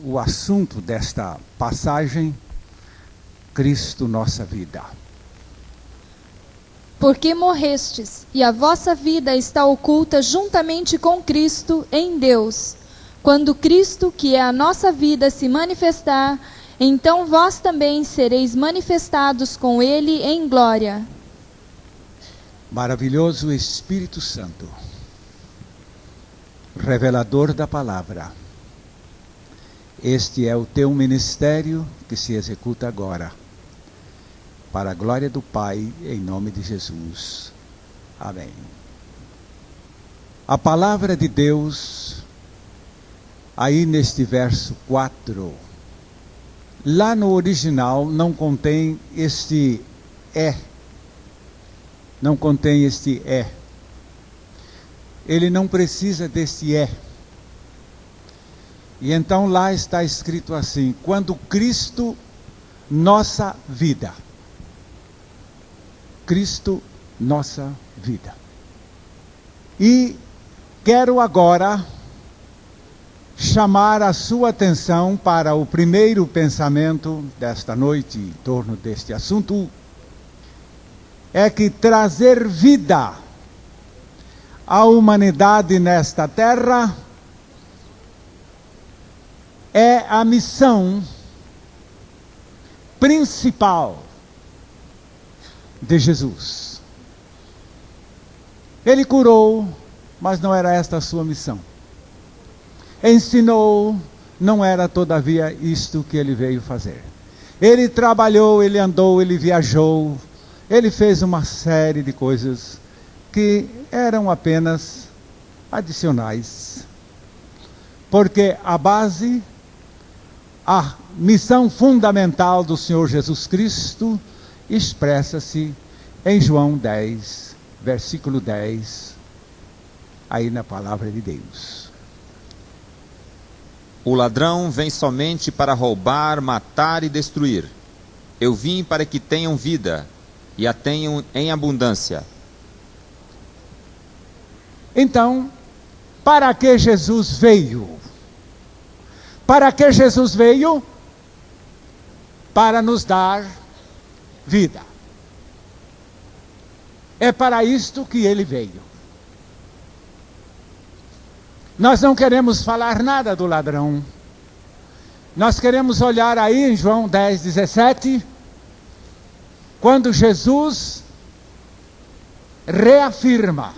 o assunto desta passagem, Cristo, nossa vida. Porque morrestes, e a vossa vida está oculta juntamente com Cristo em Deus. Quando Cristo, que é a nossa vida, se manifestar, então vós também sereis manifestados com Ele em glória. Maravilhoso Espírito Santo, revelador da palavra. Este é o teu ministério que se executa agora, para a glória do Pai, em nome de Jesus. Amém. A palavra de Deus, aí neste verso 4, lá no original não contém este não contém este é. Ele não precisa deste é. E então lá está escrito assim: quando Cristo, nossa vida. Cristo, nossa vida. E quero agora chamar a sua atenção para o primeiro pensamento desta noite em torno deste assunto. É que trazer vida à humanidade nesta terra é a missão principal de Jesus. Ele curou, mas não era esta a sua missão. Ensinou, não era todavia isto que ele veio fazer. Ele trabalhou, ele andou, ele viajou, ele fez uma série de coisas que eram apenas adicionais. Porque a base, a missão fundamental do Senhor Jesus Cristo expressa-se em João 10, versículo 10, aí na palavra de Deus. O ladrão vem somente para roubar, matar e destruir. Eu vim para que tenham vida, e a tenham em abundância. Então, para que Jesus veio? Para que Jesus veio? Para nos dar vida. É para isto que ele veio. Nós não queremos falar nada do ladrão. Nós queremos olhar aí em João 10, 17, quando Jesus reafirma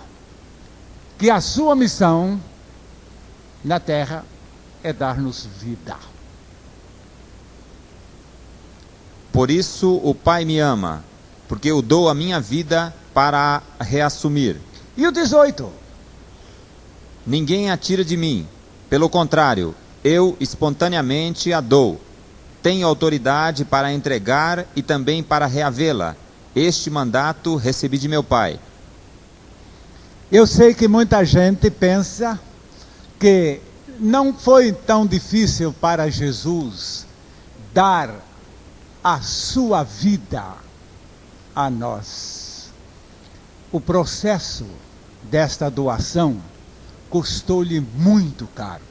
que a sua missão na terra é dar-nos vida. Por isso o Pai me ama, porque eu dou a minha vida para a reassumir. E o 18? Ninguém a tira de mim. Pelo contrário, eu espontaneamente a dou. Tenho autoridade para entregar e também para reavê-la. Este mandato recebi de meu Pai. Eu sei que muita gente pensa que não foi tão difícil para Jesus dar a sua vida a nós. O processo desta doação custou-lhe muito caro.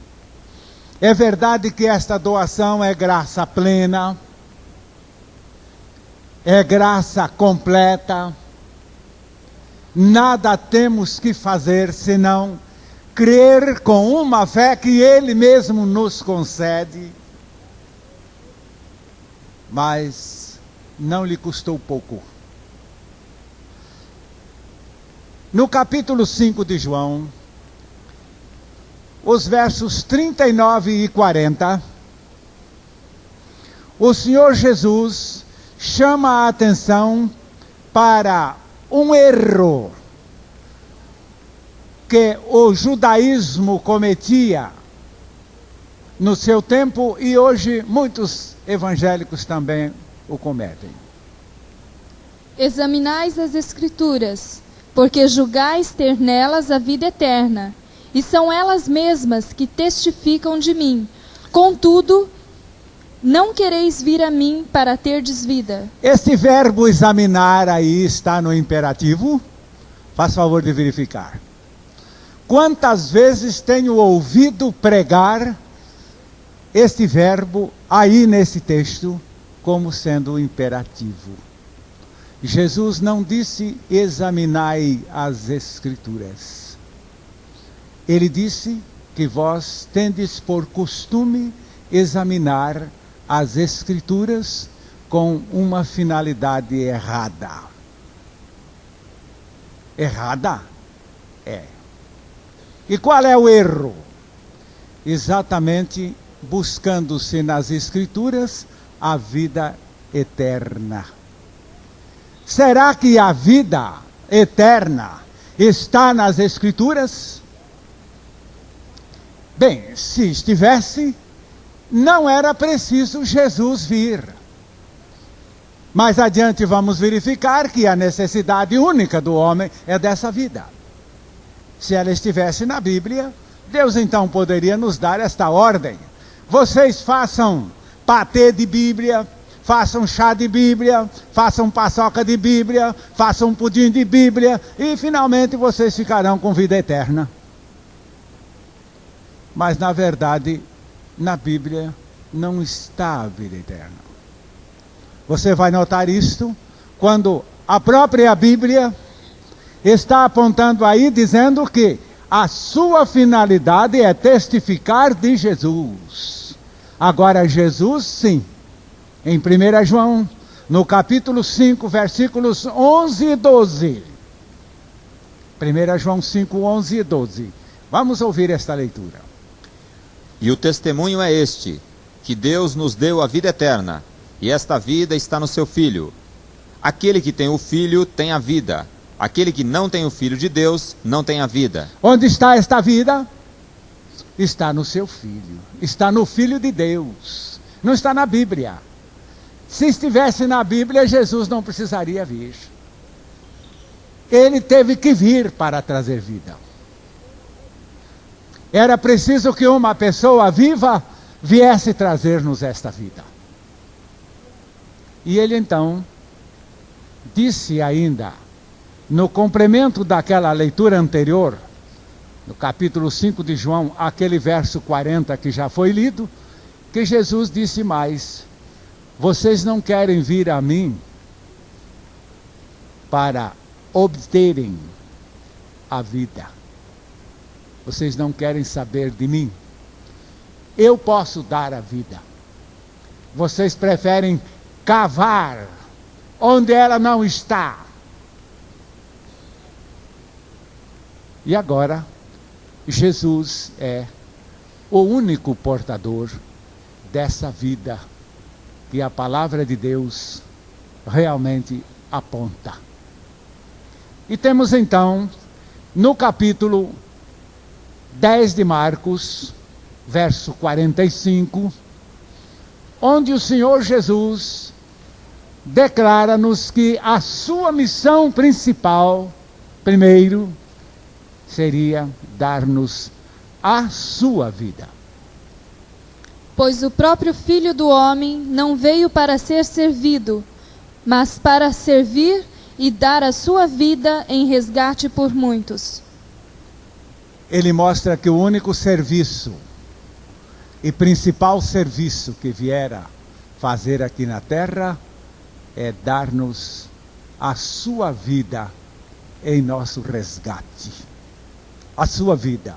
É verdade que esta doação é graça plena, é graça completa. Nada temos que fazer senão crer com uma fé que Ele mesmo nos concede. Mas não lhe custou pouco. No capítulo 5 de João, os versos 39 e 40, o Senhor Jesus chama a atenção para um erro que o judaísmo cometia no seu tempo e hoje muitos evangélicos também o cometem. Examinais as Escrituras, porque julgais ter nelas a vida eterna, e são elas mesmas que testificam de mim. Contudo, não quereis vir a mim para terdes vida. Esse verbo examinar aí está no imperativo. Faz favor de verificar. Quantas vezes tenho ouvido pregar este verbo aí nesse texto como sendo imperativo. Jesus não disse examinai as Escrituras. Ele disse que vós tendes por costume examinar as Escrituras com uma finalidade errada. Errada? É. E qual é o erro? Exatamente buscando-se nas Escrituras a vida eterna. Será que a vida eterna está nas Escrituras? Bem, se estivesse, não era preciso Jesus vir. Mais adiante vamos verificar que a necessidade única do homem é dessa vida. Se ela estivesse na Bíblia, Deus então poderia nos dar esta ordem: vocês façam patê de Bíblia, façam chá de Bíblia, façam paçoca de Bíblia, façam pudim de Bíblia, e finalmente vocês ficarão com vida eterna. Mas na verdade, na Bíblia não está a vida eterna. Você vai notar isto quando a própria Bíblia está apontando aí, dizendo que a sua finalidade é testificar de Jesus. Agora Jesus, sim, em 1 João, no capítulo 5, versículos 11 e 12. 1 João 5, 11 e 12. Vamos ouvir esta leitura. E o testemunho é este, que Deus nos deu a vida eterna, e esta vida está no seu Filho. Aquele que tem o Filho tem a vida. Aquele que não tem o Filho de Deus não tem a vida. Onde está esta vida? Está no seu Filho. Está no Filho de Deus. Não está na Bíblia. Se estivesse na Bíblia, Jesus não precisaria vir. Ele teve que vir para trazer vida. Era preciso que uma pessoa viva viesse trazer-nos esta vida. E ele então disse ainda, no complemento daquela leitura anterior, no capítulo 5 de João, aquele verso 40 que já foi lido, que Jesus disse mais: vocês não querem vir a mim para obterem a vida. Vocês não querem saber de mim. Eu posso dar a vida. Vocês preferem cavar onde ela não está. E agora, Jesus é o único portador dessa vida que a palavra de Deus realmente aponta. E temos então, no capítulo 10 de Marcos, verso 45, onde o Senhor Jesus declara-nos que a sua missão principal, primeiro, seria dar-nos a sua vida. Pois o próprio Filho do Homem não veio para ser servido, mas para servir e dar a sua vida em resgate por muitos. Ele mostra que o único serviço e principal serviço que viera fazer aqui na terra é dar-nos a sua vida em nosso resgate. A sua vida,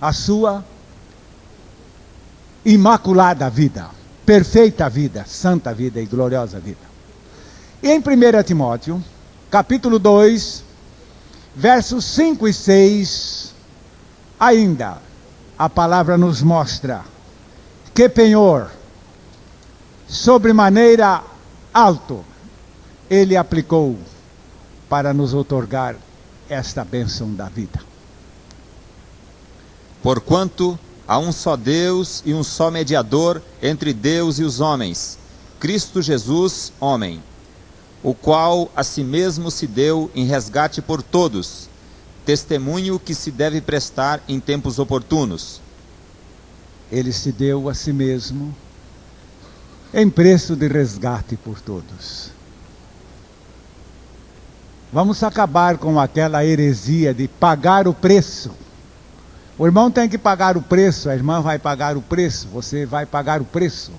a sua imaculada vida, perfeita vida, santa vida e gloriosa vida. E em 1 Timóteo, capítulo 2, versos 5 e 6, ainda a palavra nos mostra que penhor sobremaneira alto ele aplicou para nos outorgar esta bênção da vida. Porquanto há um só Deus e um só mediador entre Deus e os homens, Cristo Jesus, homem, o qual a si mesmo se deu em resgate por todos, testemunho que se deve prestar em tempos oportunos. Ele se deu a si mesmo em preço de resgate por todos. Vamos acabar com aquela heresia de pagar o preço. O irmão tem que pagar o preço, a irmã vai pagar o preço, você vai pagar o preço.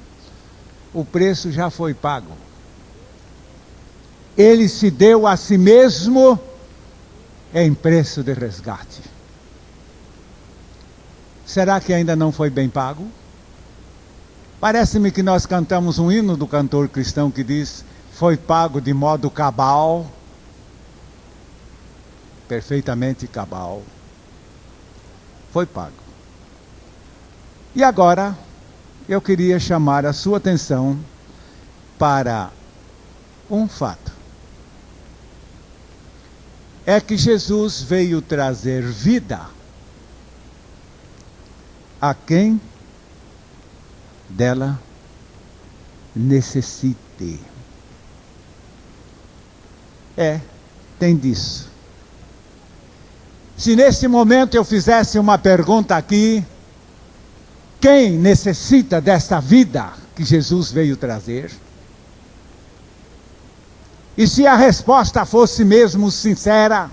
O preço já foi pago. Ele se deu a si mesmo em preço de resgate. Será que ainda não foi bem pago? Parece-me que nós cantamos um hino do cantor cristão que diz: foi pago de modo cabal, perfeitamente cabal. Foi pago. E agora, eu queria chamar a sua atenção para um fato. É que Jesus veio trazer vida a quem dela necessite. Tem disso. Se neste momento eu fizesse uma pergunta aqui, quem necessita dessa vida que Jesus veio trazer? E se a resposta fosse mesmo sincera,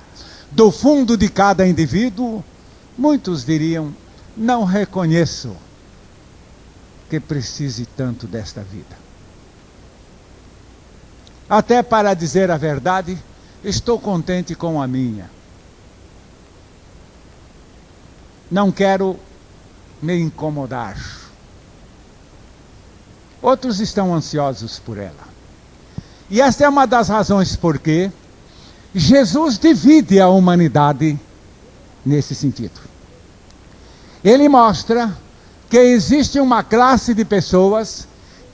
do fundo de cada indivíduo, muitos diriam: não reconheço que precise tanto desta vida. Até para dizer a verdade, estou contente com a minha. Não quero me incomodar. Outros estão ansiosos por ela. E esta é uma das razões por que Jesus divide a humanidade nesse sentido. Ele mostra que existe uma classe de pessoas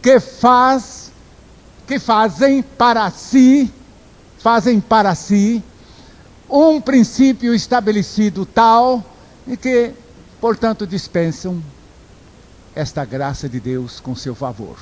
que fazem para si um princípio estabelecido tal e que, portanto, dispensam esta graça de Deus com seu favor.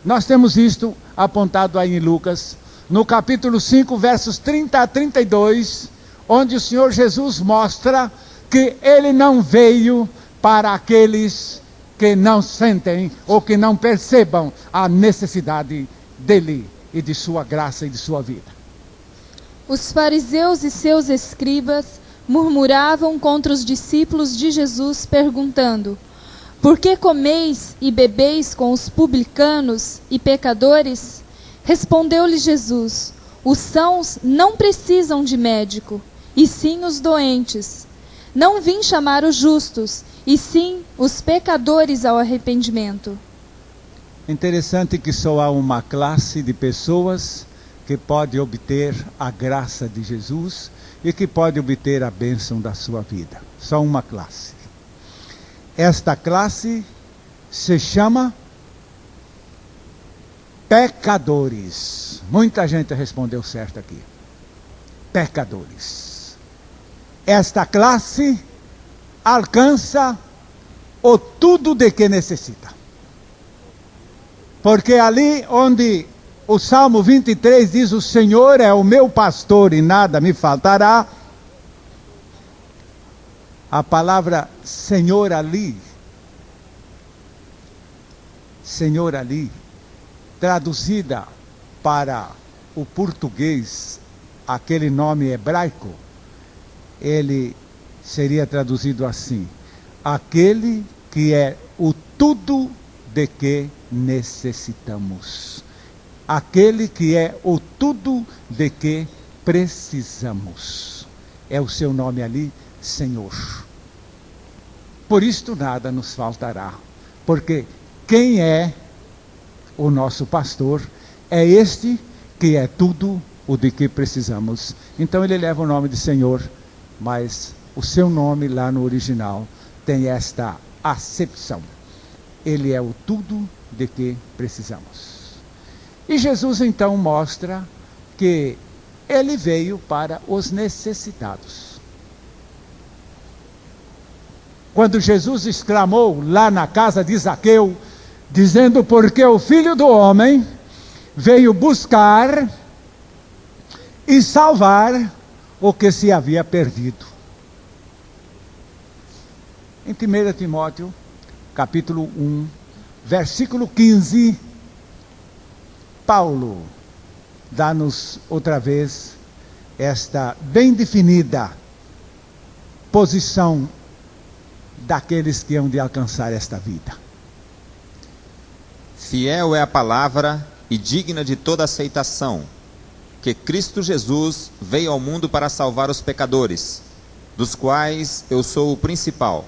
Nós temos isto apontado aí em Lucas, no capítulo 5, versos 30 a 32, onde o Senhor Jesus mostra que Ele não veio para aqueles que não sentem ou que não percebam a necessidade dEle e de sua graça e de sua vida. Os fariseus e seus escribas murmuravam contra os discípulos de Jesus, perguntando: por que comeis e bebeis com os publicanos e pecadores? Respondeu-lhe Jesus: os sãos não precisam de médico, e sim os doentes. Não vim chamar os justos, e sim os pecadores ao arrependimento. Interessante que só há uma classe de pessoas que pode obter a graça de Jesus e que pode obter a bênção da sua vida. Só uma classe. Esta classe se chama pecadores. Muita gente respondeu certo aqui. Pecadores. Esta classe alcança o tudo de que necessita. Porque ali onde o Salmo 23 diz: o Senhor é o meu pastor e nada me faltará, a palavra Senhor ali, traduzida para o português, aquele nome hebraico, ele seria traduzido assim: aquele que é o tudo de que necessitamos. Aquele que é o tudo de que precisamos. É o seu nome ali, Senhor. Por isto nada nos faltará, porque quem é o nosso pastor é este que é tudo o de que precisamos. Então ele leva o nome de Senhor, mas o seu nome lá no original tem esta acepção: ele é o tudo de que precisamos. E Jesus então mostra que ele veio para os necessitados. Quando Jesus exclamou lá na casa de Zaqueu, dizendo: porque o Filho do Homem veio buscar e salvar o que se havia perdido. Em 1 Timóteo, capítulo 1, versículo 15, Paulo dá-nos outra vez esta bem definida posição daqueles que hão de alcançar esta vida. Fiel é a palavra e digna de toda aceitação, que Cristo Jesus veio ao mundo para salvar os pecadores, dos quais eu sou o principal.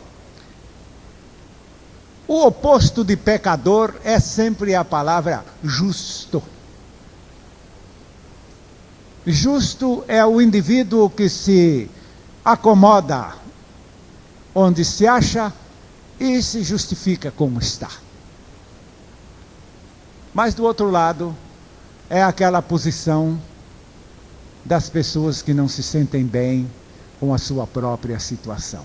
O oposto de pecador é sempre a palavra justo. Justo é o indivíduo que se acomoda onde se acha e se justifica como está. Mas do outro lado, é aquela posição das pessoas que não se sentem bem com a sua própria situação.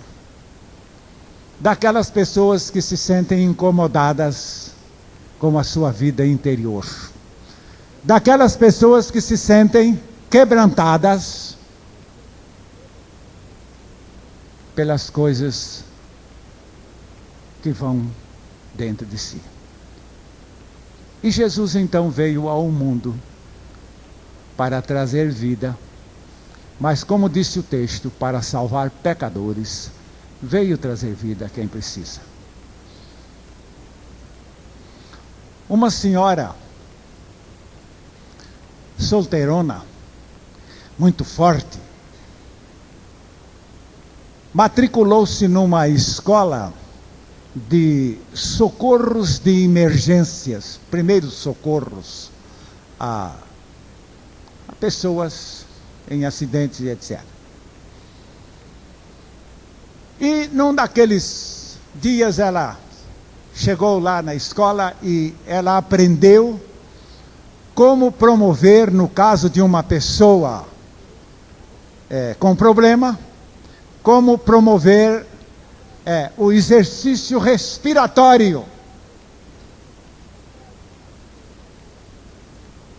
Daquelas pessoas que se sentem incomodadas com a sua vida interior. Daquelas pessoas que se sentem quebrantadas pelas coisas que vão dentro de si. E Jesus então veio ao mundo para trazer vida, mas como disse o texto, para salvar pecadores, veio trazer vida a quem precisa. Uma senhora solteirona, muito forte, matriculou-se numa escola de socorros de emergências, primeiros socorros a pessoas em acidentes e etc. E num daqueles dias ela chegou lá na escola e ela aprendeu como promover, no caso de uma pessoa com problema, como promover o exercício respiratório.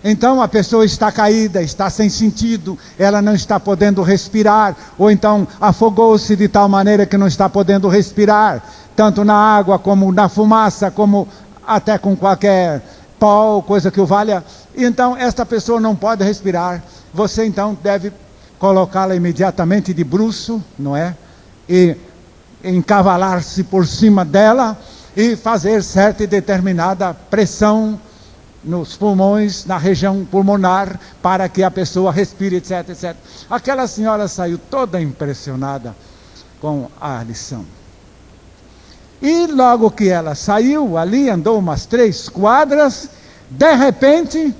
Então a pessoa está caída, está sem sentido, ela não está podendo respirar, ou então afogou-se de tal maneira que não está podendo respirar, tanto na água como na fumaça, como até com qualquer pó, coisa que o valha. Então esta pessoa não pode respirar, você então deve colocá-la imediatamente de bruço, não é? E encavalar-se por cima dela e fazer certa e determinada pressão nos pulmões, na região pulmonar, para que a pessoa respire, etc, etc. Aquela senhora saiu toda impressionada com a lição. E logo que ela saiu ali, andou umas 3 quadras, de repente,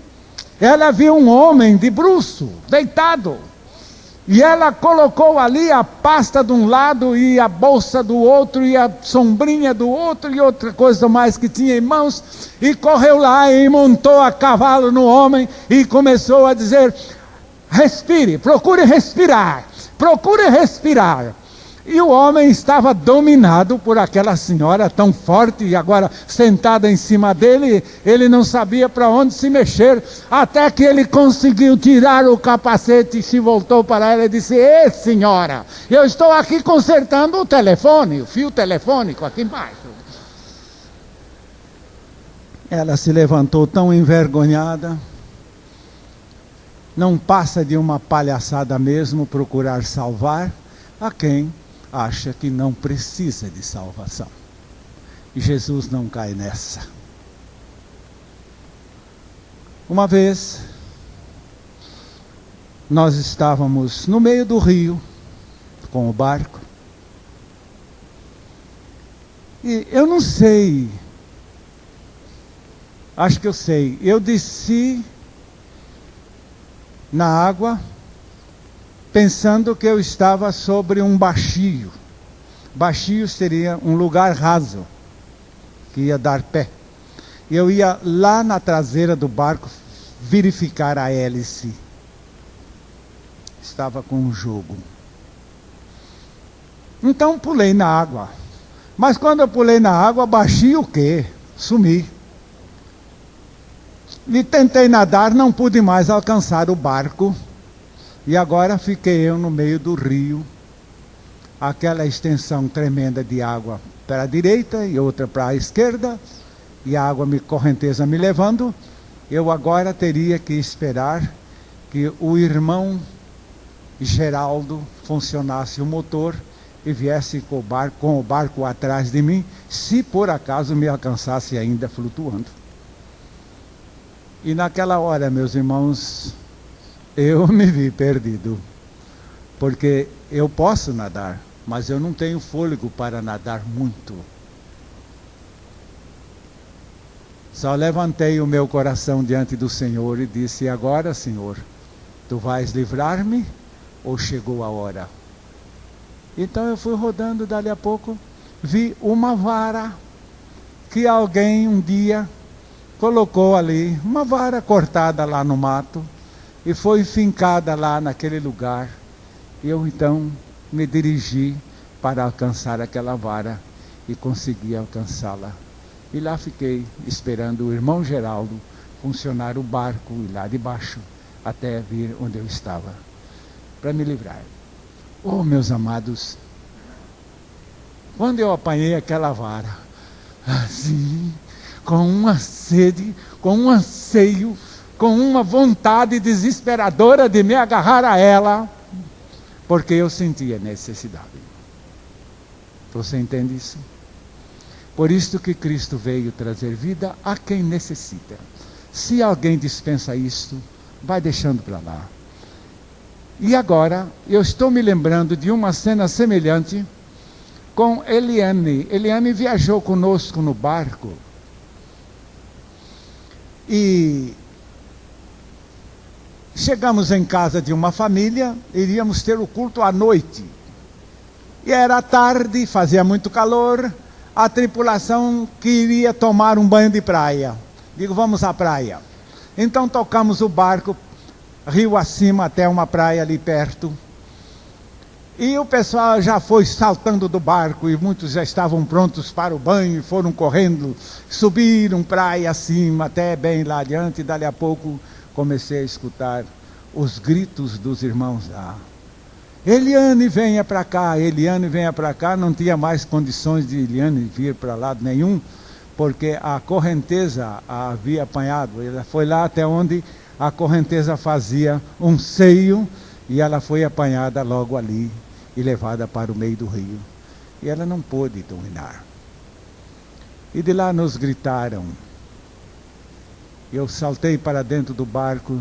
ela viu um homem de bruço, deitado. E ela colocou ali a pasta de um lado e a bolsa do outro e a sombrinha do outro e outra coisa mais que tinha em mãos, e correu lá e montou a cavalo no homem e começou a dizer: respire, procure respirar, procure respirar. E o homem estava dominado por aquela senhora tão forte, e agora sentada em cima dele, ele não sabia para onde se mexer, até que ele conseguiu tirar o capacete e se voltou para ela e disse: "Ei, senhora, eu estou aqui consertando o telefone, o fio telefônico aqui embaixo." Ela se levantou tão envergonhada. Não passa de uma palhaçada mesmo procurar salvar a quem acha que não precisa de salvação. E Jesus não cai nessa. Uma vez, nós estávamos no meio do rio, com o barco, e eu não sei, acho que eu sei, eu desci na água, pensando que eu estava sobre um baixio. Baixio seria um lugar raso, que ia dar pé. E eu ia lá na traseira do barco verificar a hélice. Estava com um jogo. Então pulei na água. Mas quando eu pulei na água, baixei o quê? Sumi. E tentei nadar, não pude mais alcançar o barco. E agora fiquei eu no meio do rio, aquela extensão tremenda de água para a direita e outra para a esquerda, e a água correnteza me levando. Eu agora teria que esperar que o irmão Geraldo funcionasse o motor e viesse com o barco atrás de mim, se por acaso me alcançasse ainda flutuando. E naquela hora, meus irmãos, eu me vi perdido, porque eu posso nadar, mas eu não tenho fôlego para nadar muito. Só levantei o meu coração diante do Senhor e disse: agora, Senhor, tu vais livrar-me ou chegou a hora? Então eu fui rodando, dali a pouco vi uma vara que alguém um dia colocou ali, uma vara cortada lá no mato, e foi fincada lá naquele lugar. Eu então me dirigi para alcançar aquela vara e consegui alcançá-la. E lá fiquei esperando o irmão Geraldo funcionar o barco e lá de baixo até vir onde eu estava, para me livrar. Oh, meus amados, quando eu apanhei aquela vara, assim, com uma sede, com um anseio, com uma vontade desesperadora de me agarrar a ela, porque eu sentia necessidade. Você entende isso? Por isto que Cristo veio trazer vida a quem necessita. Se alguém dispensa isto, vai deixando para lá. E agora, eu estou me lembrando de uma cena semelhante com Eliane. Eliane viajou conosco no barco. E chegamos em casa de uma família, iríamos ter o culto à noite. E era tarde, fazia muito calor, a tripulação queria tomar um banho de praia. Digo, vamos à praia. Então tocamos o barco, rio acima, até uma praia ali perto. E o pessoal já foi saltando do barco, e muitos já estavam prontos para o banho, e foram correndo, subiram praia acima, até bem lá adiante, e dali a pouco comecei a escutar os gritos dos irmãos lá. Eliane, venha para cá, Eliane, venha para cá. Não tinha mais condições de Eliane vir para lado nenhum, porque a correnteza a havia apanhado. Ela foi lá até onde a correnteza fazia um seio, e ela foi apanhada logo ali e levada para o meio do rio. E ela não pôde dominar. E de lá nos gritaram. Eu saltei para dentro do barco,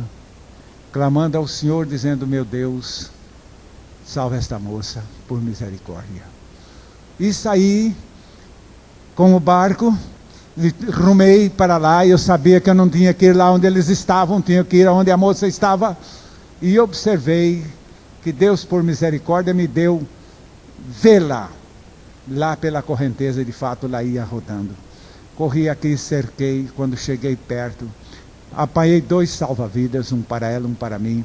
clamando ao Senhor, dizendo: meu Deus, salva esta moça, por misericórdia. E saí com o barco, rumei para lá, e eu sabia que eu não tinha que ir lá onde eles estavam, tinha que ir onde a moça estava, e observei que Deus, por misericórdia, me deu vê-la lá pela correnteza, e de fato lá ia rodando. Corri aqui, cerquei, quando cheguei perto, apanhei 2 salva-vidas, um para ela, um para mim.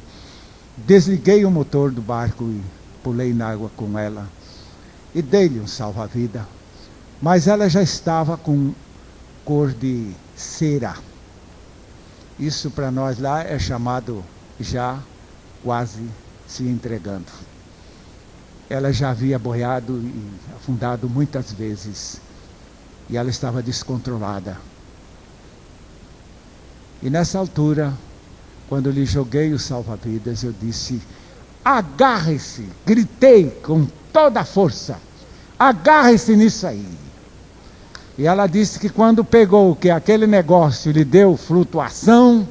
Desliguei o motor do barco e pulei na água com ela e dei-lhe um salva-vida, mas ela já estava com cor de cera. Isso para nós lá é chamado já quase se entregando. Ela já havia boiado e afundado muitas vezes, e ela estava descontrolada. E nessa altura, quando lhe joguei o salva-vidas, eu disse: agarre-se, gritei com toda a força, agarre-se nisso aí. E ela disse que quando pegou, que aquele negócio lhe deu flutuação,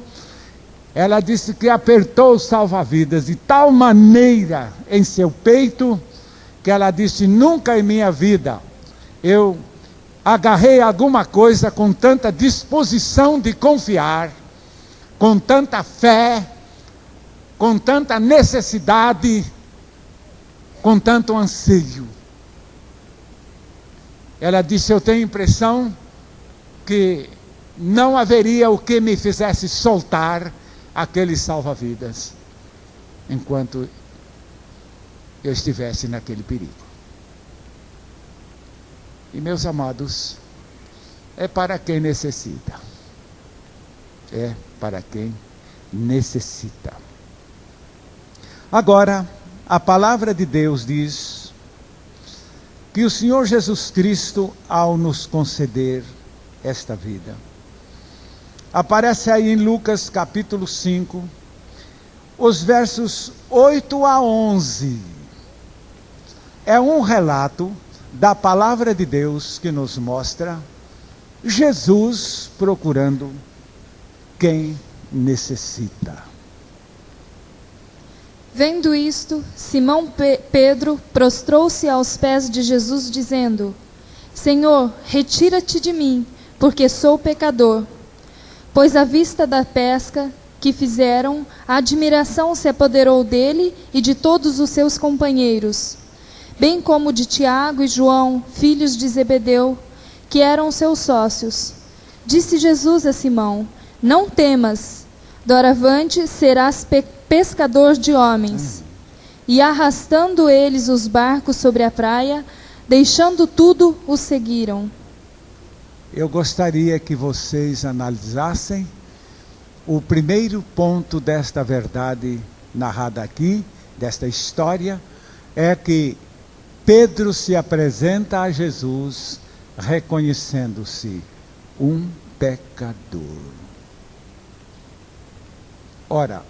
ela disse que apertou o salva-vidas de tal maneira em seu peito, que ela disse: nunca em minha vida eu agarrei alguma coisa com tanta disposição de confiar, com tanta fé, com tanta necessidade, com tanto anseio. Ela disse: eu tenho a impressão que não haveria o que me fizesse soltar aquele salva-vidas, enquanto eu estivesse naquele perigo. E, meus amados, é para quem necessita. É para quem necessita. Agora, a palavra de Deus diz que o Senhor Jesus Cristo, ao nos conceder esta vida, aparece aí em Lucas capítulo 5, os versos 8 a 11. é um relato da palavra de Deus que nos mostra Jesus procurando quem necessita. Vendo isto, Simão Pedro prostrou-se aos pés de Jesus, dizendo: Senhor, retira-te de mim, porque sou pecador. Pois à vista da pesca que fizeram, a admiração se apoderou dele e de todos os seus companheiros, bem como de Tiago e João, filhos de Zebedeu, que eram seus sócios. Disse Jesus a Simão: Não temas, doravante serás pescador de homens. E arrastando eles os barcos sobre a praia, deixando tudo, os seguiram. Eu gostaria que vocês analisassem o primeiro ponto desta verdade narrada aqui, desta história, é que Pedro se apresenta a Jesus reconhecendo-se um pecador. Ora,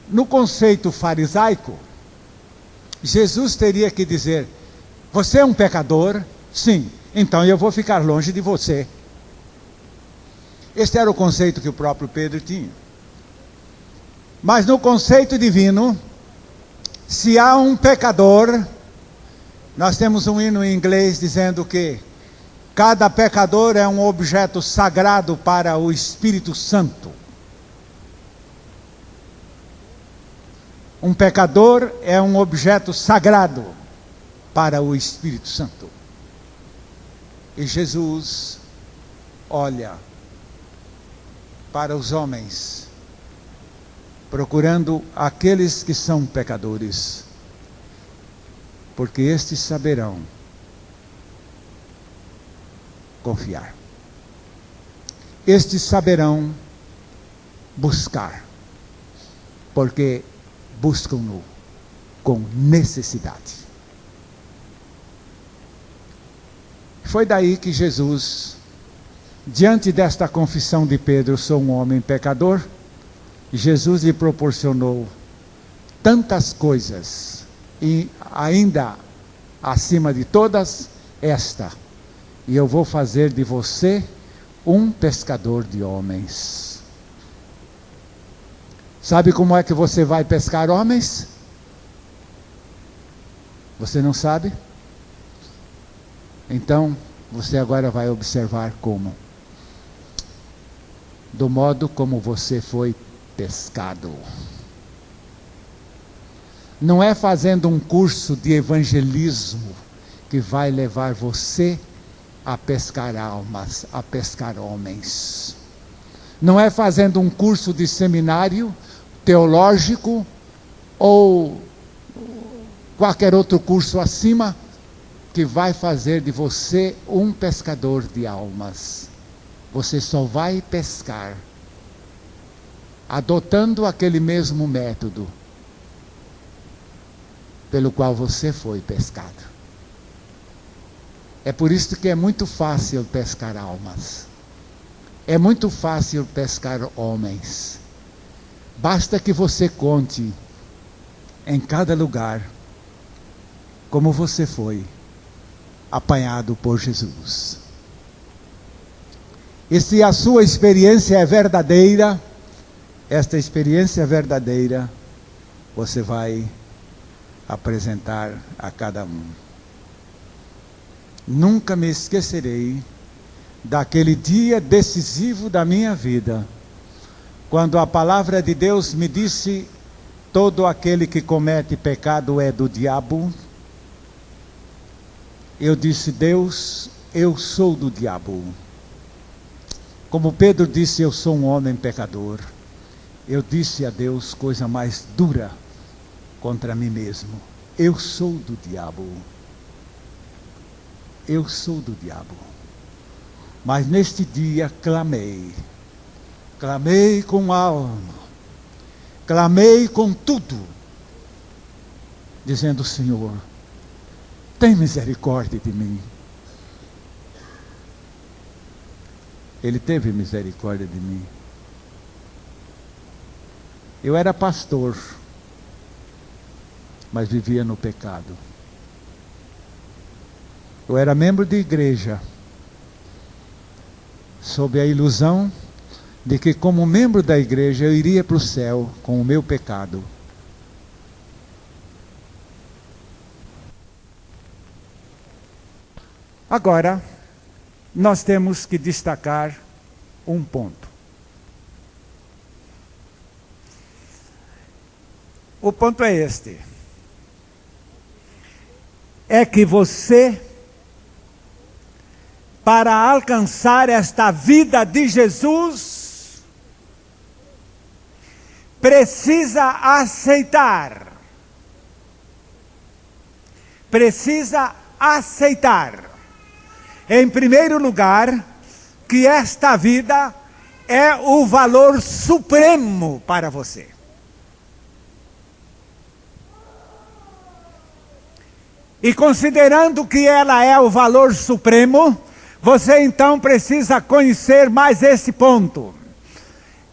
no conceito farisaico, Jesus teria que dizer: você é um pecador? Sim, então eu vou ficar longe de você. Este era o conceito que o próprio Pedro tinha. Mas no conceito divino, se há um pecador, nós temos um hino em inglês dizendo que cada pecador é um objeto sagrado para o Espírito Santo. Um pecador é um objeto sagrado para o Espírito Santo. E Jesus olha para os homens, procurando aqueles que são pecadores, porque estes saberão confiar. Estes saberão buscar, porque buscam-no com necessidade. Foi daí que Jesus, diante desta confissão de Pedro, sou um homem pecador, Jesus lhe proporcionou tantas coisas, e ainda acima de todas, esta: e eu vou fazer de você um pescador de homens. Sabe como é que você vai pescar homens? Você não sabe? Então, você agora vai observar como. Do modo como você foi pescado. Não é fazendo um curso de evangelismo que vai levar você a pescar almas, a pescar homens. Não é fazendo um curso de seminário teológico ou qualquer outro curso acima que vai fazer de você um pescador de almas. Você só vai pescar adotando aquele mesmo método pelo qual você foi pescado. É por isso que é muito fácil pescar almas. É muito fácil pescar homens. Basta que você conte em cada lugar como você foi apanhado por Jesus. E se a sua experiência é verdadeira, esta experiência verdadeira, você vai apresentar a cada um. Nunca me esquecerei daquele dia decisivo da minha vida, quando a palavra de Deus me disse: todo aquele que comete pecado é do diabo. Eu disse: Deus, eu sou do diabo. Como Pedro disse: eu sou um homem pecador. Eu disse a Deus coisa mais dura contra mim mesmo: eu sou do diabo. Eu sou do diabo. Mas neste dia clamei. Clamei com alma. Clamei com tudo. Dizendo: Senhor, tem misericórdia de mim. Ele teve misericórdia de mim. Eu era pastor. mas vivia no pecado. Eu era membro de igreja, sob a ilusão de que, como membro da igreja, eu iria para o céu com o meu pecado. Agora, nós temos que destacar um ponto. O ponto é este: é que você, para alcançar esta vida de Jesus, precisa aceitar. Em primeiro lugar, que esta vida é o valor supremo para você. E considerando que ela é o valor supremo, você então precisa conhecer mais esse ponto.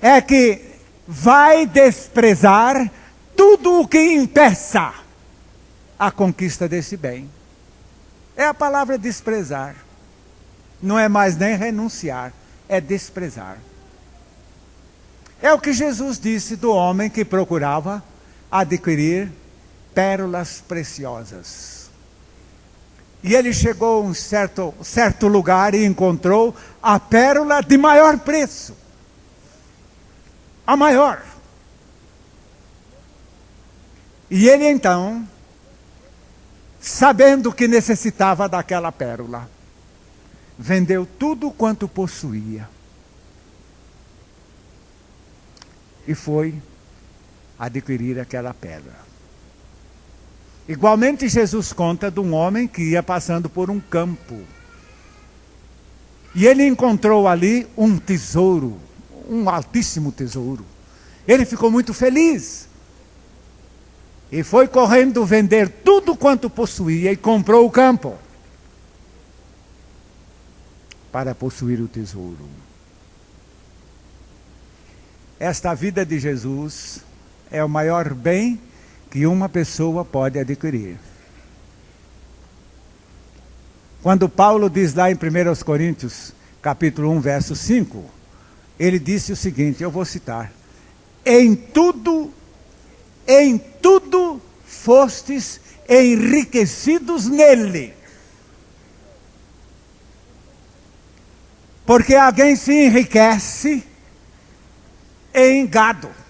É que vai desprezar tudo o que impeça a conquista desse bem. É a palavra desprezar. Não é mais nem renunciar, é desprezar. É o que Jesus disse do homem que procurava adquirir pérolas preciosas. E ele chegou a um certo lugar e encontrou a pérola de maior preço. A maior. E ele então, sabendo que necessitava daquela pérola, vendeu tudo quanto possuía e foi adquirir aquela pérola. Igualmente, Jesus conta de um homem que ia passando por um campo. E ele encontrou ali um tesouro, um altíssimo tesouro. Ele ficou muito feliz. E foi correndo vender tudo quanto possuía e comprou o campo para possuir o tesouro. Esta vida de Jesus é o maior bem que uma pessoa pode adquirir. Quando Paulo diz lá em 1 Coríntios, capítulo 1, verso 5, ele disse o seguinte, eu vou citar: em tudo fostes enriquecidos nele. Porque alguém se enriquece em gado.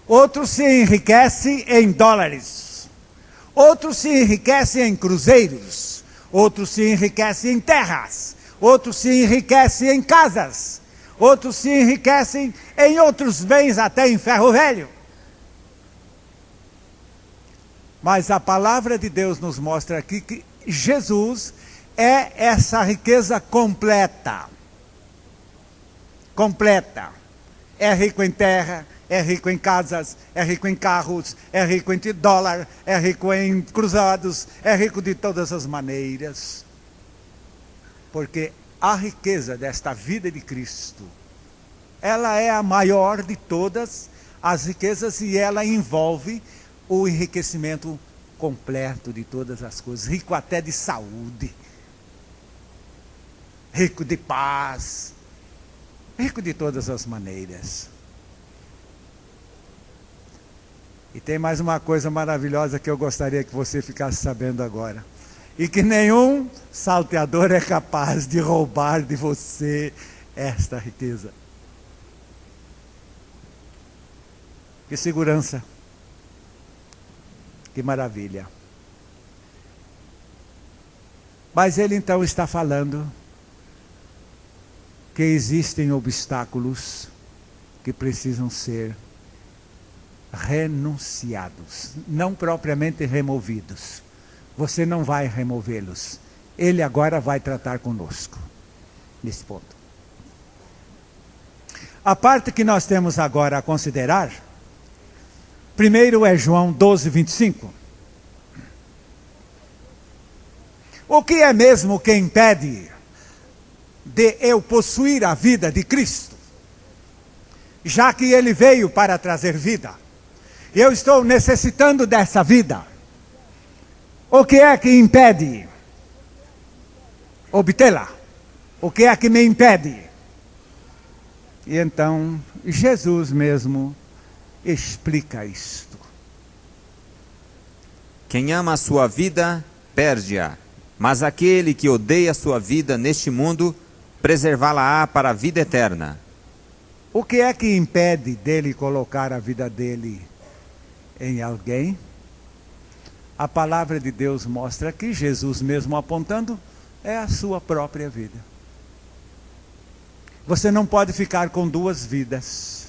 Outro se enriquece em dólares. Outro se enriquece em cruzeiros. Outro se enriquece em terras. Outro se enriquece em casas. Outros se enriquecem em outros bens, até em ferro velho. Mas a palavra de Deus nos mostra aqui que Jesus é essa riqueza completa. Completa. É rico em terra, é rico em casas, é rico em carros, é rico em dólar, é rico em cruzados, é rico de todas as maneiras. Porque a riqueza desta vida de Cristo, ela é a maior de todas as riquezas e ela envolve o enriquecimento completo de todas as coisas, rico até de saúde, rico de paz, rico de todas as maneiras. E tem mais uma coisa maravilhosa que eu gostaria que você ficasse sabendo agora. E que nenhum salteador é capaz de roubar de você esta riqueza. Que segurança. Que maravilha. Mas ele então está falando que existem obstáculos que precisam ser renunciados, não propriamente removidos. Você não vai removê-los. Ele agora vai tratar conosco nesse ponto. A parte que nós temos agora a considerar, primeiro é João 12, 25. O que é mesmo que impede de eu possuir a vida de Cristo? Já que ele veio para trazer vida. Eu estou necessitando dessa vida. O que é que impede obtê-la? O que é que me impede? E então, Jesus mesmo explica isto. Quem ama a sua vida, perde-a. Mas aquele que odeia a sua vida neste mundo, preservá-la-á para a vida eterna. O que é que impede dele colocar a vida dele em alguém? A palavra de Deus mostra que Jesus mesmo apontando é a sua própria vida. Você não pode ficar com duas vidas.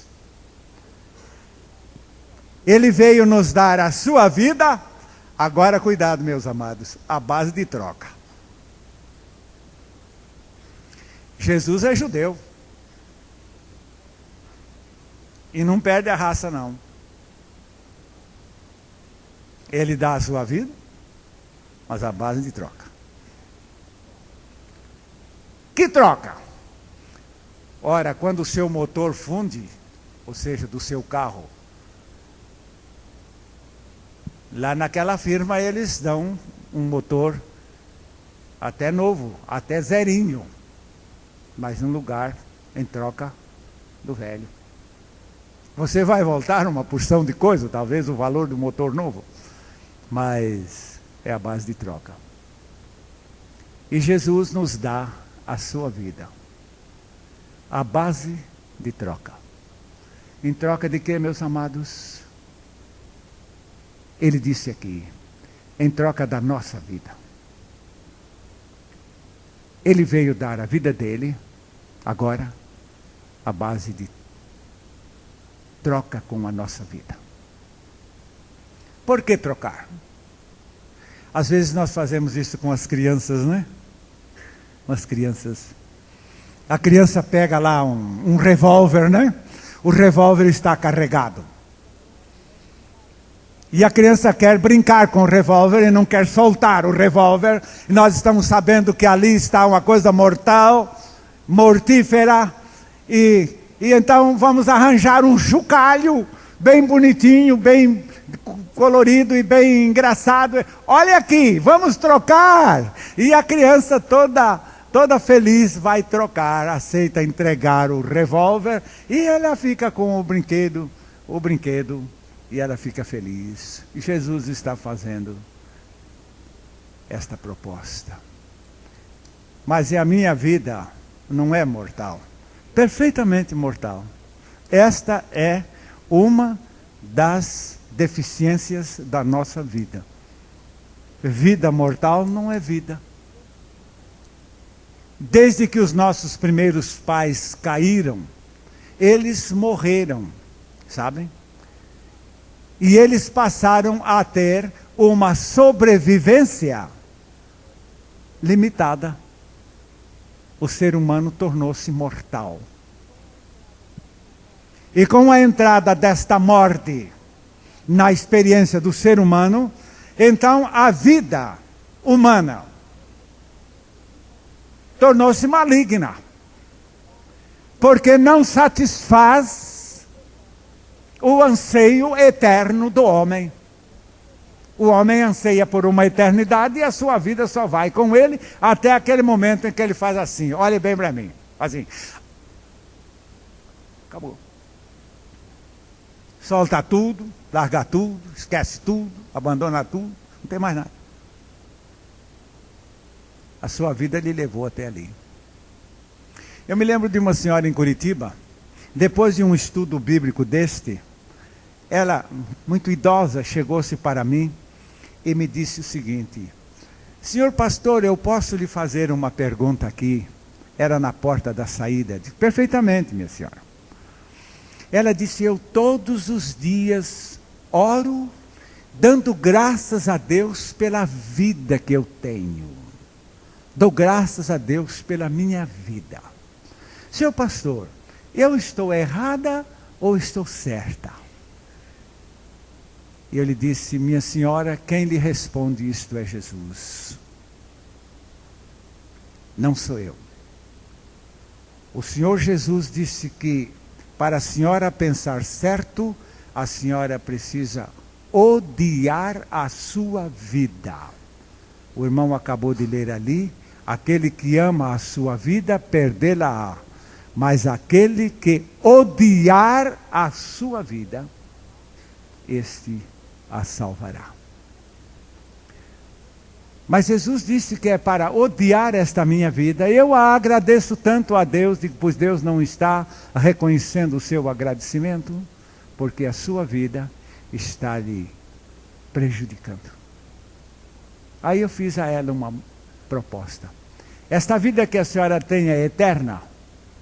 Ele veio nos dar a sua vida. Agora cuidado, meus amados, a base de troca. Jesus é judeu. E não perde a raça, não. Ele dá a sua vida, mas a base de troca. Que troca? Ora, quando o seu motor funde, ou seja, do seu carro, lá naquela firma eles dão um motor até novo, até zerinho, mas no lugar, em troca do velho. Você vai voltar uma porção de coisa, talvez o valor do motor novo, mas é a base de troca. E Jesus nos dá a sua vida. A base de troca. Em troca de quê, meus amados? Ele disse aqui, em troca da nossa vida. Ele veio dar a vida dele, agora, a base de troca com a nossa vida. Por que trocar? Às vezes nós fazemos isso com as crianças, né? Com as crianças. A criança pega lá um revólver, né? O revólver está carregado. E a criança quer brincar com o revólver e não quer soltar o revólver. E nós estamos sabendo que ali está uma coisa mortal, mortífera. E então vamos arranjar um chocalho bem bonitinho, bem colorido e bem engraçado. Olha aqui, vamos trocar. E a criança toda feliz vai trocar, aceita entregar o revólver. E ela fica com o brinquedo, e ela fica feliz. E Jesus está fazendo esta proposta. Mas a minha vida não é mortal. Perfeitamente mortal. Esta é uma das deficiências da nossa vida. Vida mortal não é vida. Desde que os nossos primeiros pais caíram, eles morreram, sabem? E eles passaram a ter uma sobrevivência limitada. O ser humano tornou-se mortal. E com a entrada desta morte na experiência do ser humano, então a vida humana tornou-se maligna. Porque não satisfaz o anseio eterno do homem. O homem anseia por uma eternidade e a sua vida só vai com ele até aquele momento em que ele faz assim. Olhe bem para mim. Assim. Acabou. Solta tudo, larga tudo, esquece tudo, abandona tudo, não tem mais nada. A sua vida lhe levou até ali. Eu me lembro de uma senhora em Curitiba, depois de um estudo bíblico deste, ela, muito idosa, chegou-se para mim e me disse o seguinte: senhor pastor, eu posso lhe fazer uma pergunta aqui? Era na porta da saída. Eu disse, perfeitamente, minha senhora. Ela disse, eu todos os dias oro, dando graças a Deus pela vida que eu tenho. Dou graças a Deus pela minha vida. Senhor pastor, eu estou errada ou estou certa? E eu lhe disse, minha senhora, quem lhe responde isto é Jesus. Não sou eu. O Senhor Jesus disse que para a senhora pensar certo, a senhora precisa odiar a sua vida. O irmão acabou de ler ali, aquele que ama a sua vida, perdê-la-á. Mas aquele que odiar a sua vida, este a salvará. Mas Jesus disse que é para odiar esta minha vida. Eu a agradeço tanto a Deus, pois Deus não está reconhecendo o seu agradecimento, porque a sua vida está lhe prejudicando. Aí eu fiz a ela uma proposta. Esta vida que a senhora tem é eterna?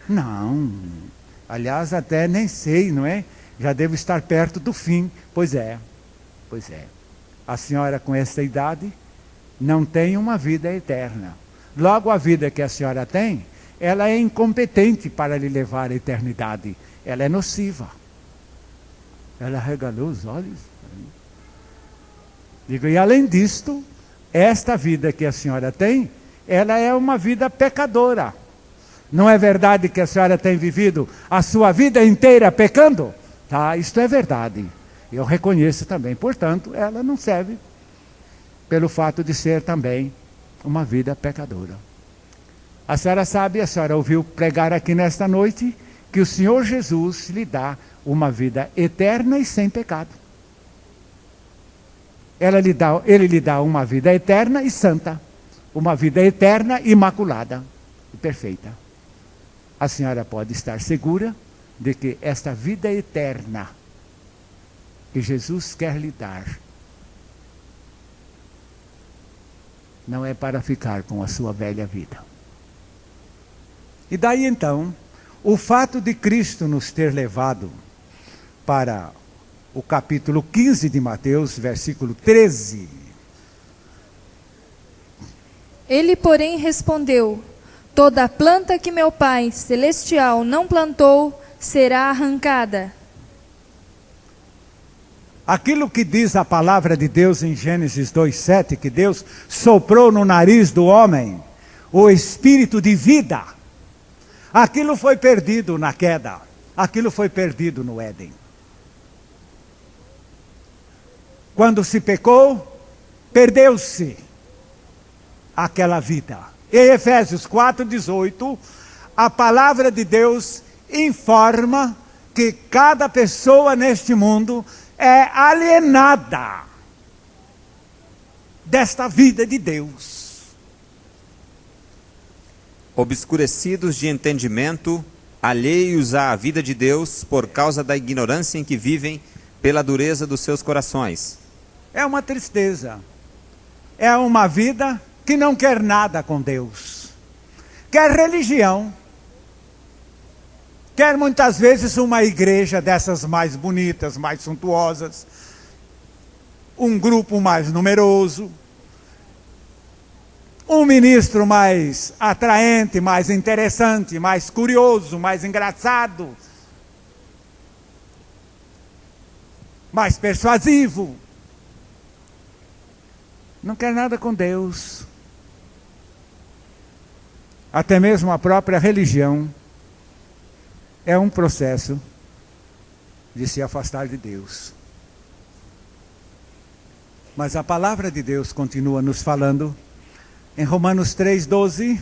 Não. Aliás, até nem sei, não é? Já devo estar perto do fim. Pois é. A senhora com essa idade não tem uma vida eterna. Logo, a vida que a senhora tem, ela é incompetente para lhe levar à eternidade. Ela é nociva. Ela regalou os olhos. Digo, e além disto, esta vida que a senhora tem, ela é uma vida pecadora. Não é verdade que a senhora tem vivido a sua vida inteira pecando? Tá, isto é verdade. Eu reconheço também. Portanto, ela não serve pelo fato de ser também uma vida pecadora. A senhora sabe, a senhora ouviu pregar aqui nesta noite, que o Senhor Jesus lhe dá uma vida eterna e sem pecado. Ele lhe dá uma vida eterna e santa, uma vida eterna, imaculada e perfeita. A senhora pode estar segura de que esta vida eterna que Jesus quer lhe dar não é para ficar com a sua velha vida. E daí então, o fato de Cristo nos ter levado para o capítulo 15 de Mateus, versículo 13. Ele, porém, respondeu: toda planta que meu Pai celestial não plantou será arrancada. Aquilo que diz a palavra de Deus em Gênesis 2:7, que Deus soprou no nariz do homem o espírito de vida, aquilo foi perdido na queda, aquilo foi perdido no Éden. Quando se pecou, perdeu-se aquela vida. Em Efésios 4:18, a palavra de Deus informa que cada pessoa neste mundo é alienada desta vida de Deus. Obscurecidos de entendimento, alheios à vida de Deus por causa da ignorância em que vivem, pela dureza dos seus corações. É uma tristeza. É uma vida que não quer nada com Deus. Quer religião. Quer muitas vezes uma igreja dessas mais bonitas, mais suntuosas. Um grupo mais numeroso. Um ministro mais atraente, mais interessante, mais curioso, mais engraçado. Mais persuasivo. Não quer nada com Deus. Até mesmo a própria religião é um processo de se afastar de Deus. Mas a palavra de Deus continua nos falando em Romanos 3:12.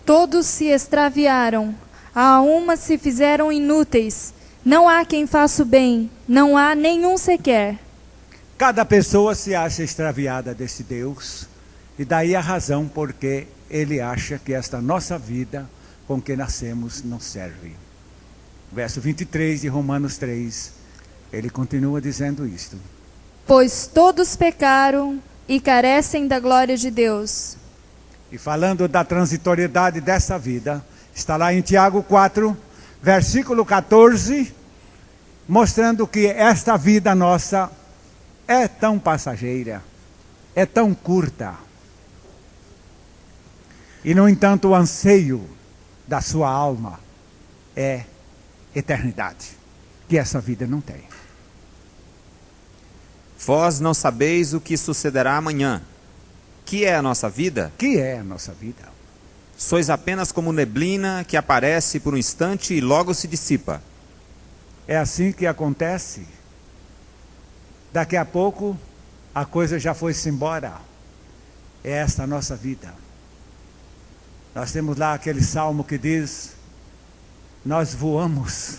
Todos se extraviaram, a uma se fizeram inúteis. Não há quem faça o bem, não há nenhum sequer. Cada pessoa se acha extraviada desse Deus, e daí a razão porque ele acha que esta nossa vida com que nascemos não serve. Verso 23 de Romanos 3, ele continua dizendo isto. Pois todos pecaram e carecem da glória de Deus. E falando da transitoriedade dessa vida, está lá em Tiago 4, versículo 14, mostrando que esta vida nossa é tão passageira, é tão curta. E no entanto o anseio da sua alma é eternidade, que essa vida não tem. Vós não sabeis o que sucederá amanhã. Que é a nossa vida? Que é a nossa vida? Sois apenas como neblina que aparece por um instante e logo se dissipa. É assim que acontece. Daqui a pouco, a coisa já foi-se embora. É esta a nossa vida. Nós temos lá aquele salmo que diz: nós voamos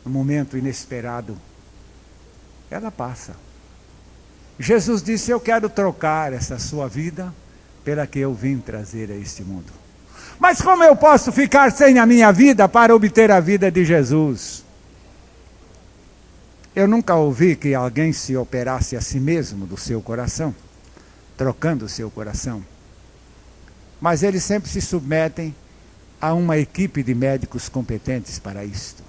no momento inesperado. Ela passa. Jesus disse: eu quero trocar essa sua vida pela que eu vim trazer a este mundo. Mas como eu posso ficar sem a minha vida para obter a vida de Jesus? Eu nunca ouvi que alguém se operasse a si mesmo do seu coração, trocando o seu coração. Mas eles sempre se submetem a uma equipe de médicos competentes para isto.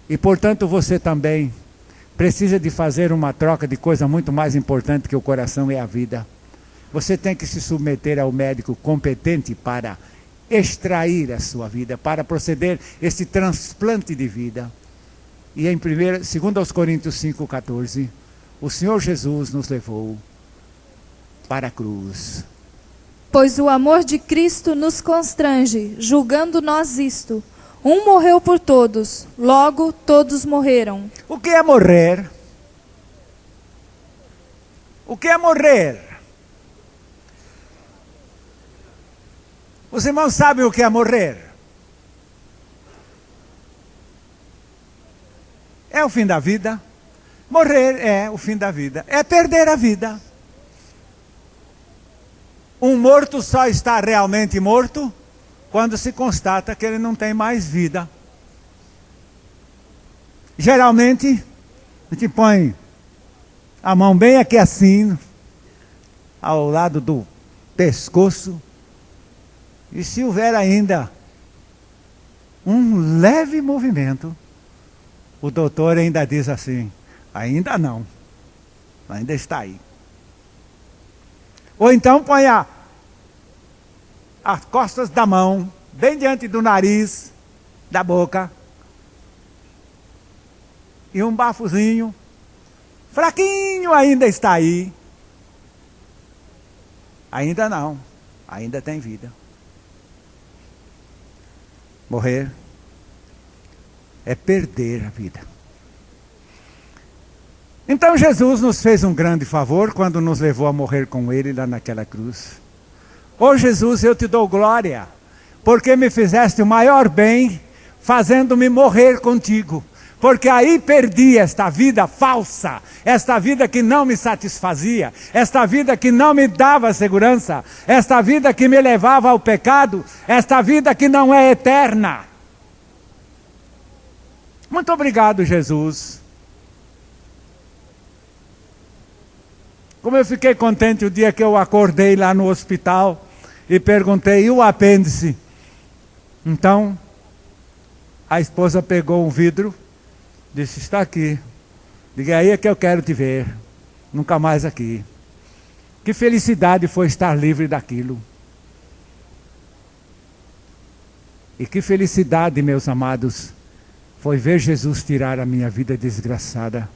E portanto você também precisa de fazer uma troca de coisa muito mais importante que o coração e a vida. Você tem que se submeter ao médico competente para extrair a sua vida, para proceder esse transplante de vida. E em 2 Coríntios 5,14, o Senhor Jesus nos levou para a cruz. Pois o amor de Cristo nos constrange, julgando nós isto: um morreu por todos, logo todos morreram. O que é morrer? O que é morrer? Os irmãos sabem o que é morrer? É o fim da vida. Morrer é o fim da vida. É perder a vida. Um morto só está realmente morto quando se constata que ele não tem mais vida. Geralmente, a gente põe a mão bem aqui assim, ao lado do pescoço, e se houver ainda um leve movimento, o doutor ainda diz assim: ainda não, ainda está aí. Ou então põe as costas da mão bem diante do nariz, da boca, e um bafozinho, fraquinho, ainda está aí. Ainda não, ainda tem vida. Morrer é perder a vida. Então Jesus nos fez um grande favor quando nos levou a morrer com Ele lá naquela cruz. Ô Jesus, eu te dou glória, porque me fizeste o maior bem, fazendo-me morrer contigo. Porque aí perdi esta vida falsa, esta vida que não me satisfazia, esta vida que não me dava segurança, esta vida que me levava ao pecado, esta vida que não é eterna. Muito obrigado, Jesus. Como eu fiquei contente o dia que eu acordei lá no hospital e perguntei: e o apêndice? Então, a esposa pegou um vidro, disse: está aqui. Diga: aí é que eu quero te ver. Nunca mais aqui. Que felicidade foi estar livre daquilo. E que felicidade, meus amados, foi ver Jesus tirar a minha vida desgraçada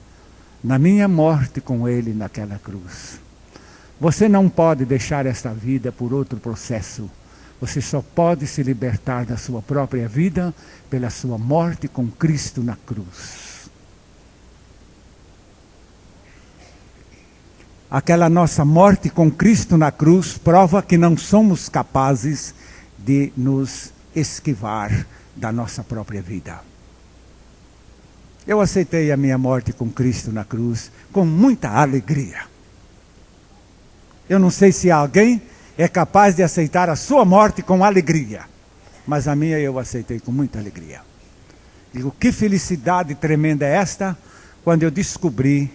na minha morte com Ele naquela cruz. Você não pode deixar esta vida por outro processo. Você só pode se libertar da sua própria vida pela sua morte com Cristo na cruz. Aquela nossa morte com Cristo na cruz prova que não somos capazes de nos esquivar da nossa própria vida. Eu aceitei a minha morte com Cristo na cruz com muita alegria. Eu não sei se alguém é capaz de aceitar a sua morte com alegria, mas a minha eu aceitei com muita alegria. Digo: que felicidade tremenda é esta, quando eu descobri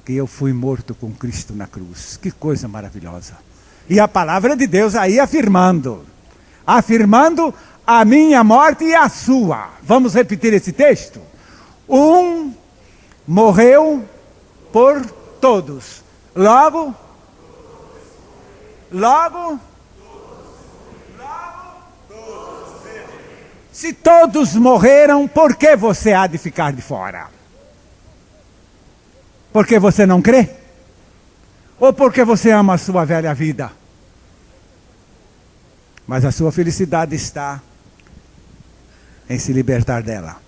que eu fui morto com Cristo na cruz. Que coisa maravilhosa. E a palavra de Deus aí afirmando a minha morte e a sua. Vamos repetir esse texto? Um morreu por todos. Logo, se todos morreram, por que você há de ficar de fora? Porque você não crê? Ou porque você ama a sua velha vida? Mas a sua felicidade está em se libertar dela.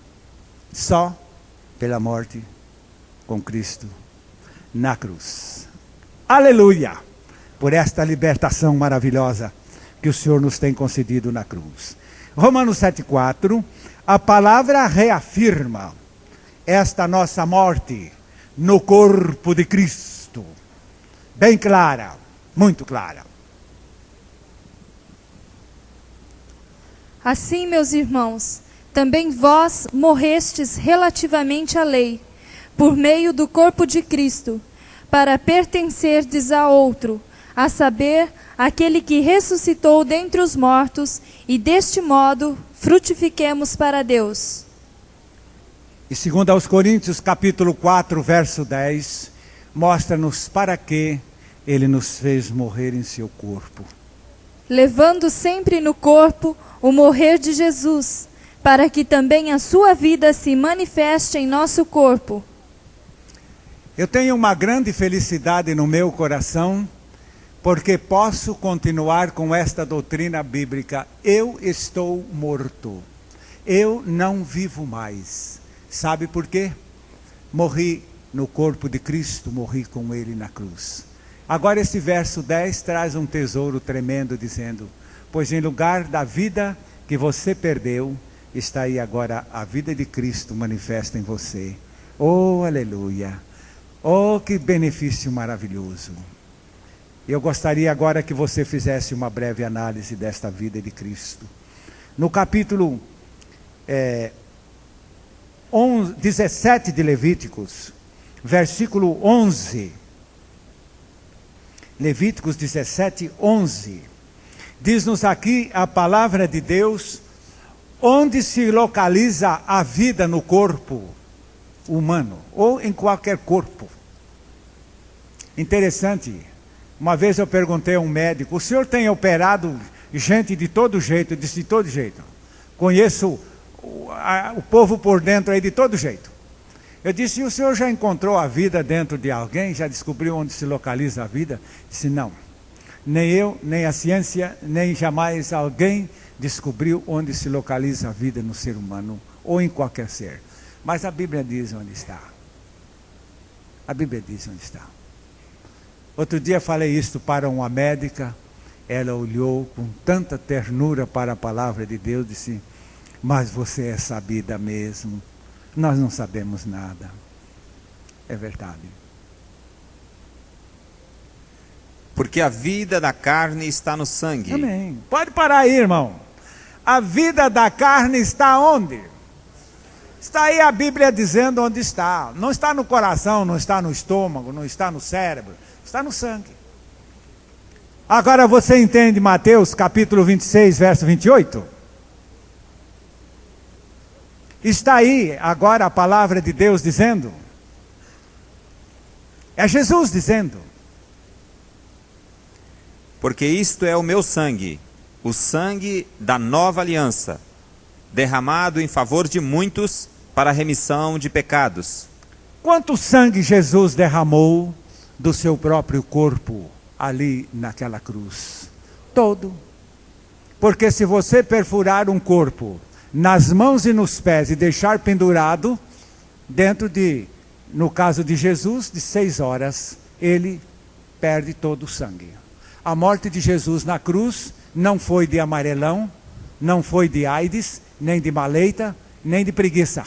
Só pela morte com Cristo na cruz. Aleluia! Por esta libertação maravilhosa que o Senhor nos tem concedido na cruz. Romanos 7,4, a palavra reafirma esta nossa morte no corpo de Cristo. Bem clara, muito clara. Assim, meus irmãos, também vós morrestes relativamente à lei, por meio do corpo de Cristo, para pertencerdes a outro, a saber, aquele que ressuscitou dentre os mortos, e deste modo frutifiquemos para Deus. E segundo aos Coríntios, capítulo 4, verso 10, mostra-nos para que Ele nos fez morrer em seu corpo. Levando sempre no corpo o morrer de Jesus, para que também a sua vida se manifeste em nosso corpo. Eu tenho uma grande felicidade no meu coração, porque posso continuar com esta doutrina bíblica. Eu estou morto. Eu não vivo mais. Sabe por quê? Morri no corpo de Cristo, morri com Ele na cruz. Agora esse verso 10 traz um tesouro tremendo, dizendo: pois em lugar da vida que você perdeu, está aí agora a vida de Cristo manifesta em você. Oh, aleluia! Oh, que benefício maravilhoso! Eu gostaria agora que você fizesse uma breve análise desta vida de Cristo. No capítulo 17 de Levíticos, versículo 11. Levíticos 17, 11. Diz-nos aqui a palavra de Deus, onde se localiza a vida no corpo humano, ou em qualquer corpo. Interessante. Uma vez eu perguntei a um médico: o senhor tem operado gente de todo jeito? Eu disse: de todo jeito. Conheço o povo por dentro aí de todo jeito. Eu disse: e o senhor já encontrou a vida dentro de alguém? Já descobriu onde se localiza a vida? Ele disse: não. Nem eu, nem a ciência, nem jamais alguém descobriu onde se localiza a vida no ser humano, ou em qualquer ser. Mas a Bíblia diz onde está. A Bíblia diz onde está. Outro dia falei isto para uma médica. Ela olhou com tanta ternura para a palavra de Deus e disse: mas você é sabida mesmo. Nós não sabemos nada. É verdade. Porque a vida da carne está no sangue. Amém. Pode parar aí, irmão. A vida da carne está onde? Está aí a Bíblia dizendo onde está. Não está no coração, não está no estômago, não está no cérebro. Está no sangue. Agora você entende Mateus capítulo 26, verso 28? Está aí agora a palavra de Deus dizendo. É Jesus dizendo. Porque isto é o meu sangue, o sangue da nova aliança, derramado em favor de muitos para a remissão de pecados. Quanto sangue Jesus derramou do seu próprio corpo ali naquela cruz? Todo. Porque se você perfurar um corpo nas mãos e nos pés e deixar pendurado, dentro de, no caso de Jesus, de 6 horas, ele perde todo o sangue. A morte de Jesus na cruz não foi de amarelão, não foi de AIDS, nem de maleita, nem de preguiça.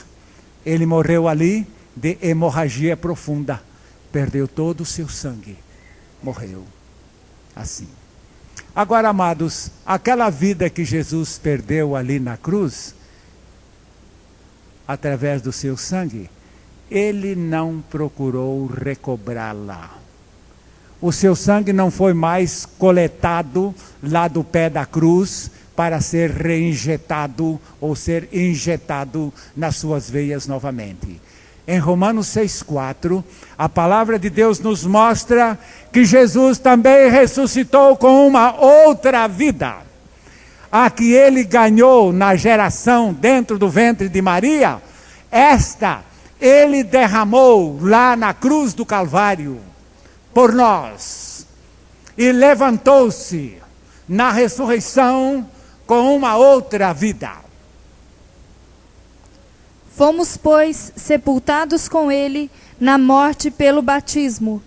Ele morreu ali de hemorragia profunda. Perdeu todo o seu sangue. Morreu. Assim. Agora, amados, aquela vida que Jesus perdeu ali na cruz, através do seu sangue, ele não procurou recobrá-la. O seu sangue não foi mais coletado lá do pé da cruz para ser reinjetado ou ser injetado nas suas veias novamente. Em Romanos 6,4, a palavra de Deus nos mostra que Jesus também ressuscitou com uma outra vida. A que ele ganhou na geração dentro do ventre de Maria, esta ele derramou lá na cruz do Calvário por nós. E levantou-se na ressurreição com uma outra vida. Fomos, pois, sepultados com ele na morte pelo batismo,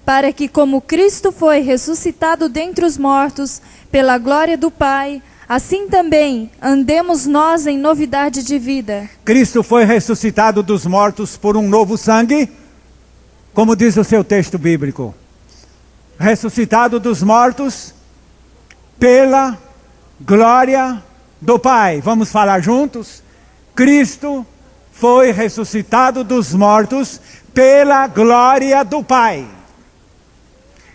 para que, como Cristo foi ressuscitado dentre os mortos pela glória do Pai, assim também andemos nós em novidade de vida. Cristo foi ressuscitado dos mortos por um novo sangue, como diz o seu texto bíblico. Ressuscitado dos mortos pela glória do Pai. Vamos falar juntos? Cristo foi ressuscitado dos mortos pela glória do Pai.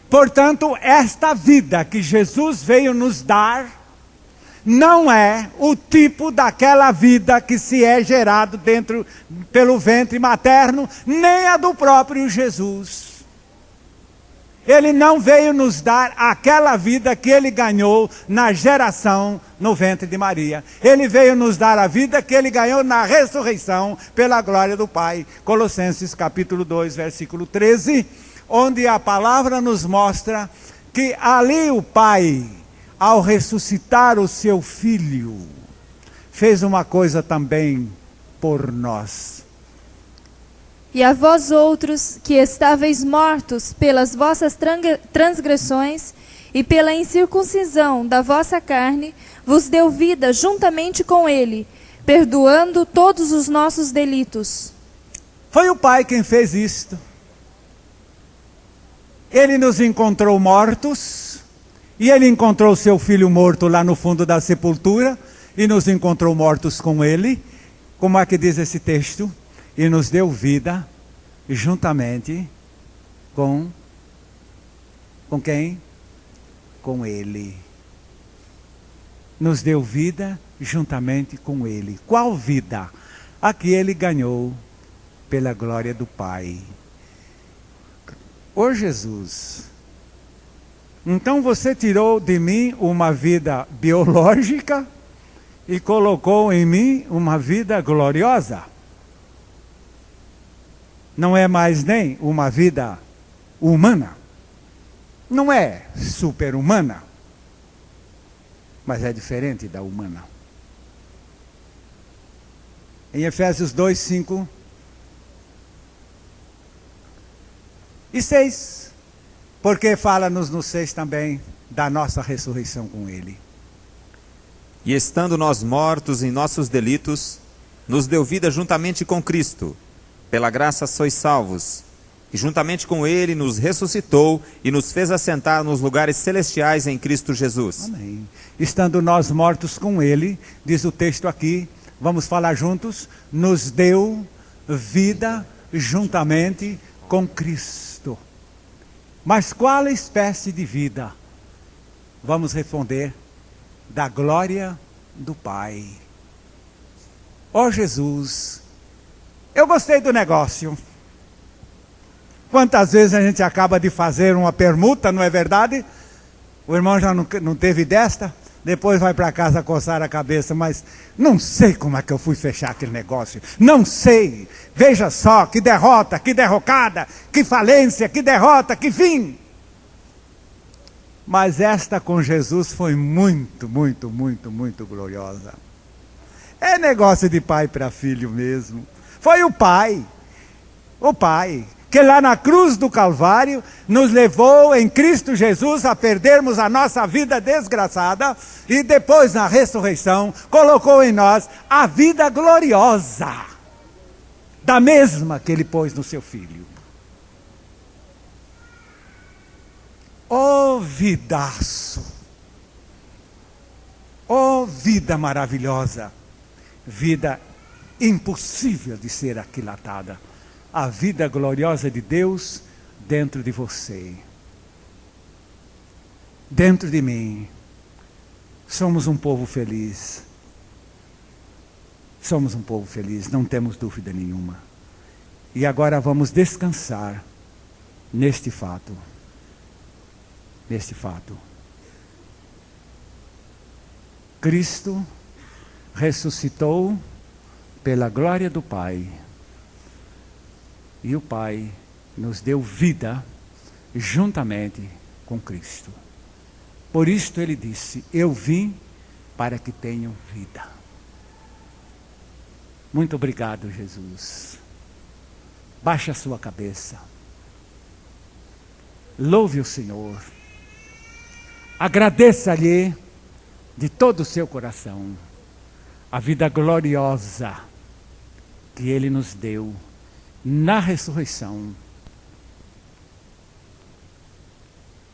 Portanto, esta vida que Jesus veio nos dar não é o tipo daquela vida que se é gerado dentro pelo ventre materno, nem a do próprio Jesus. Ele não veio nos dar aquela vida que ele ganhou na geração no ventre de Maria. Ele veio nos dar a vida que ele ganhou na ressurreição pela glória do Pai. Colossenses capítulo 2, versículo 13, onde a palavra nos mostra que ali o Pai, ao ressuscitar o seu Filho, fez uma coisa também por nós. E a vós outros, que estáveis mortos pelas vossas transgressões e pela incircuncisão da vossa carne, vos deu vida juntamente com ele, perdoando todos os nossos delitos. Foi o Pai quem fez isto. Ele nos encontrou mortos, e ele encontrou seu filho morto lá no fundo da sepultura, e nos encontrou mortos com ele. Como é que diz esse texto? E nos deu vida juntamente com quem? Com ele. Nos deu vida juntamente com ele. Qual vida? A que ele ganhou pela glória do Pai. Ô Jesus, então você tirou de mim uma vida biológica e colocou em mim uma vida gloriosa. Não é mais nem uma vida humana. Não é super-humana. Mas é diferente da humana. Em Efésios 2, 5 e 6. Porque fala-nos no 6 também da nossa ressurreição com ele. E estando nós mortos em nossos delitos, nos deu vida juntamente com Cristo. Pela graça sois salvos, e juntamente com ele nos ressuscitou e nos fez assentar nos lugares celestiais em Cristo Jesus. Amém. Estando nós mortos com ele, diz o texto aqui, vamos falar juntos, nos deu vida juntamente com Cristo. Mas qual espécie de vida? Vamos responder, da glória do Pai. Ó Jesus, eu gostei do negócio. Quantas vezes a gente acaba de fazer uma permuta, não é verdade? O irmão já não teve desta, depois vai para casa coçar a cabeça, mas não sei como é que eu fui fechar aquele negócio. Não sei. Veja só, que derrota, que derrocada, que falência, que derrota, que fim. Mas esta com Jesus foi muito, muito, muito, muito gloriosa. É negócio de pai para filho mesmo. Foi o Pai, que lá na cruz do Calvário nos levou em Cristo Jesus a perdermos a nossa vida desgraçada e depois na ressurreição colocou em nós a vida gloriosa, da mesma que ele pôs no seu Filho. Oh vidaço, oh vida maravilhosa, vida impossível de ser aquilatada. A vida gloriosa de Deus dentro de você. Dentro de mim. Somos um povo feliz. Somos um povo feliz, não temos dúvida nenhuma. E agora vamos descansar neste fato. Neste fato. Cristo ressuscitou pela glória do Pai. E o Pai nos deu vida juntamente com Cristo. Por isto ele disse, eu vim para que tenham vida. Muito obrigado, Jesus. Baixe a sua cabeça. Louve o Senhor. Agradeça-lhe de todo o seu coração a vida gloriosa que Ele nos deu na ressurreição